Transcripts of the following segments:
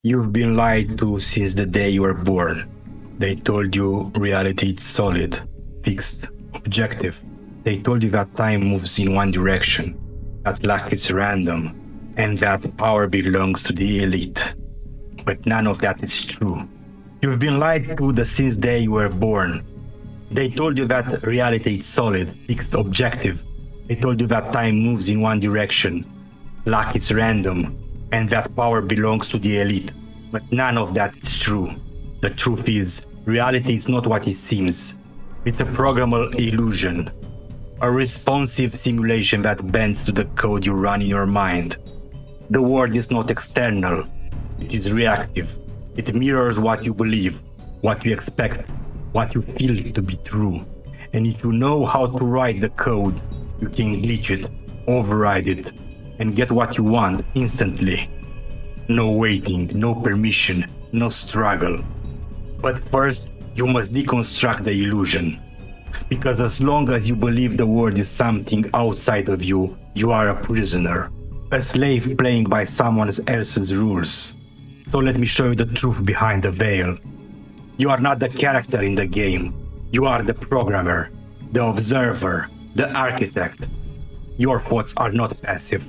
You've been lied to since the day you were born. They told you reality is solid, fixed, objective. They told you that time moves in one direction, that luck is random, and that power belongs to the elite. But none of that is true. You've been lied to since the day you were born. They told you that reality is solid, fixed, objective. They told you that time moves in one direction, luck is random, and that power belongs to the elite. But none of that is true. The truth is, reality is not what it seems. It's a programmable illusion, a responsive simulation that bends to the code you run in your mind. The world is not external, it is reactive. It mirrors what you believe, what you expect, what you feel to be true. And if you know how to write the code, you can glitch it, override it, and get what you want instantly. No waiting, no permission, no struggle. But first, you must deconstruct the illusion. Because as long as you believe the world is something outside of you, you are a prisoner, a slave playing by someone else's rules. So let me show you the truth behind the veil. You are not the character in the game. You are the programmer, the observer, the architect. Your thoughts are not passive.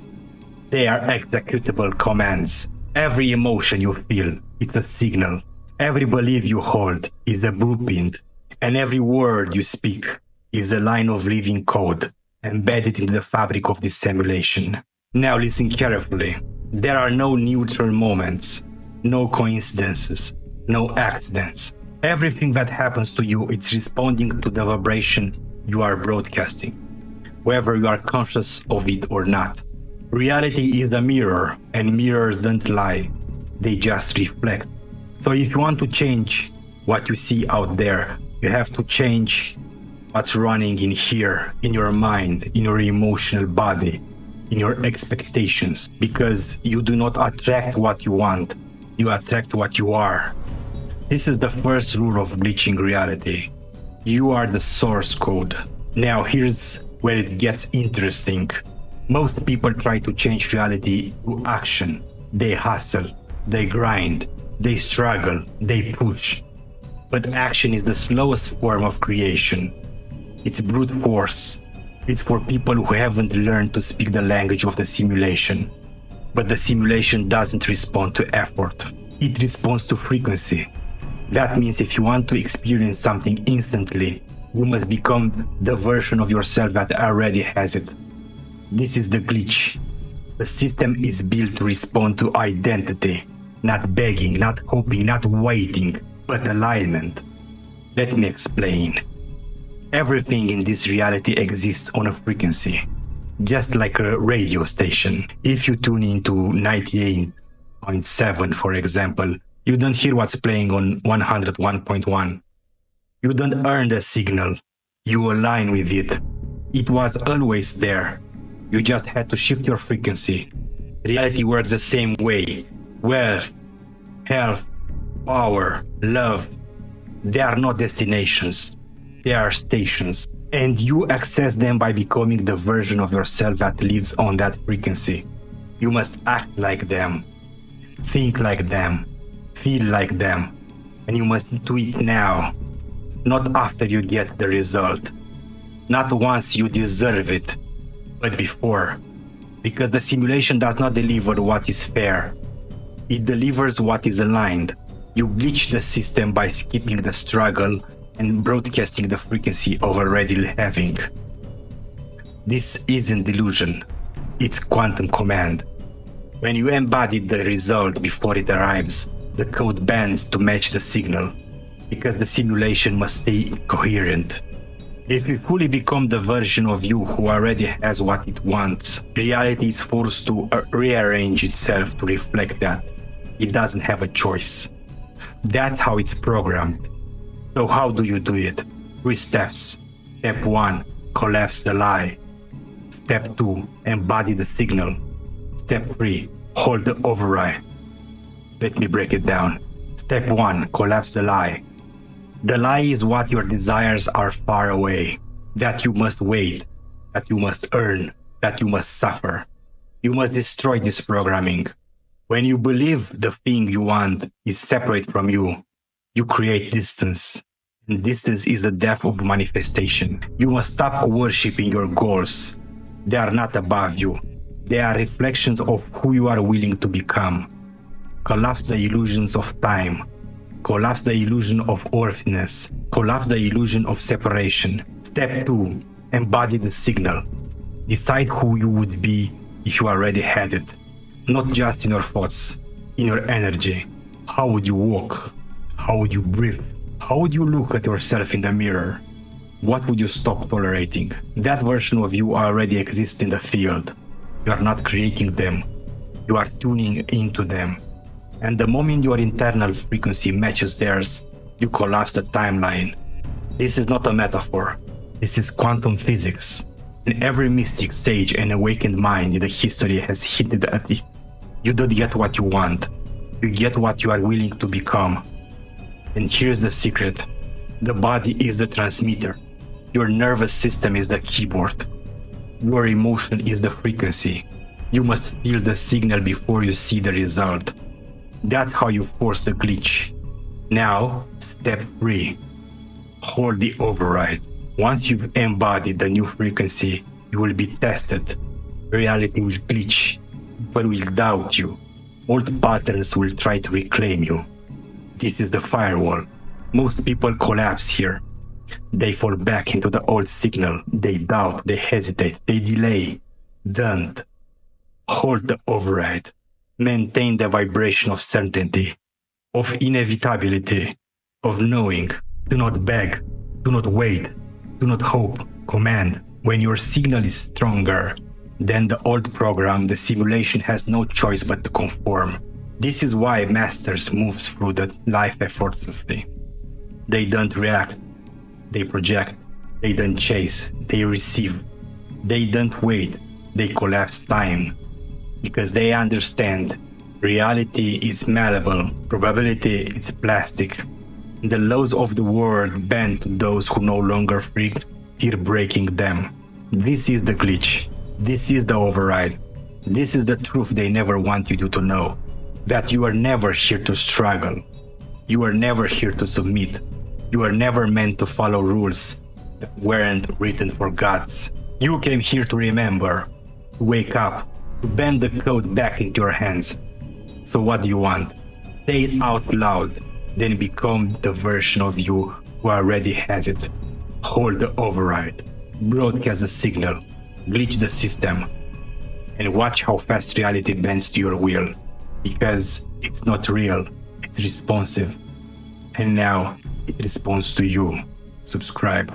They are executable commands. Every emotion you feel, it's a signal. Every belief you hold is a blueprint. And every word you speak is a line of living code embedded into the fabric of this simulation. Now listen carefully. There are no neutral moments, no coincidences, no accidents. Everything that happens to you, it's responding to the vibration you are broadcasting, whether you are conscious of it or not. Reality is a mirror, and mirrors don't lie. They just reflect. So if you want to change what you see out there, you have to change what's running in here, in your mind, in your emotional body, in your expectations. Because you do not attract what you want, you attract what you are. This is the first rule of glitching reality. You are the source code. Now here's where it gets interesting. Most people try to change reality through action. They hustle, they grind, they struggle, they push. But action is the slowest form of creation. It's brute force. It's for people who haven't learned to speak the language of the simulation. But the simulation doesn't respond to effort. It responds to frequency. That means if you want to experience something instantly, you must become the version of yourself that already has it. This is the glitch. The system is built to respond to identity, not begging, not hoping, not waiting, but alignment. Let me explain. Everything in this reality exists on a frequency, just like a radio station. If you tune into 98.7, for example, you don't hear what's playing on 101.1. You don't earn the signal. You align with it. It was always there. You just had to shift your frequency. Reality works the same way. Wealth, health, power, love, they are not destinations. They are stations. And you access them by becoming the version of yourself that lives on that frequency. You must act like them, think like them, feel like them. And you must do it now, not after you get the result. Not once you deserve it, but before. Because the simulation does not deliver what is fair. It delivers what is aligned. You glitch the system by skipping the struggle and broadcasting the frequency of already having. This isn't delusion. It's quantum command. When you embody the result before it arrives, the code bends to match the signal, because the simulation must stay coherent. If you fully become the version of you who already has what it wants, reality is forced to rearrange itself to reflect that. It doesn't have a choice. That's how it's programmed. So how do you do it? 3 steps. Step 1, collapse the lie. Step 2, embody the signal. Step 3, hold the override. Let me break it down. Step 1, collapse the lie. The lie is what your desires are far away, that you must wait, that you must earn, that you must suffer. You must destroy this programming. When you believe the thing you want is separate from you, you create distance. And distance is the death of manifestation. You must stop worshipping your goals. They are not above you. They are reflections of who you are willing to become. Collapse the illusions of time. Collapse the illusion of worthiness. Collapse the illusion of separation. Step 2. Embody the signal. Decide who you would be if you already had it. Not just in your thoughts, in your energy. How would you walk? How would you breathe? How would you look at yourself in the mirror? What would you stop tolerating? That version of you already exists in the field. You are not creating them. You are tuning into them. And the moment your internal frequency matches theirs, you collapse the timeline. This is not a metaphor. This is quantum physics. And every mystic, sage, and awakened mind in the history has hinted at it. You don't get what you want. You get what you are willing to become. And here's the secret. The body is the transmitter. Your nervous system is the keyboard. Your emotion is the frequency. You must feel the signal before you see the result. That's how you force the glitch. Now, step 3. Hold the override. Once you've embodied the new frequency, you will be tested. Reality will glitch. People will doubt you. Old patterns will try to reclaim you. This is the firewall. Most people collapse here. They fall back into the old signal. They doubt, they hesitate, they delay. Don't. Hold the override. Maintain the vibration of certainty, of inevitability, of knowing. Do not beg. Do not wait. Do not hope. Command. When your signal is stronger than the old program, the simulation has no choice but to conform. This is why masters moves through the life effortlessly. They don't react. They project. They don't chase. They receive. They don't wait. They collapse time. Because they understand reality is malleable. Probability is plastic. The laws of the world bend to those who no longer fear breaking them. This is the glitch. This is the override. This is the truth they never want you to know. That you are never here to struggle. You are never here to submit. You are never meant to follow rules that weren't written for gods. You came here to remember, to wake up, to bend the code back into your hands. So what do you want? Say it out loud, then become the version of you who already has it. Hold the override. Broadcast the signal. Glitch the system. And watch how fast reality bends to your will. Because it's not real, it's responsive. And now it responds to you. Subscribe.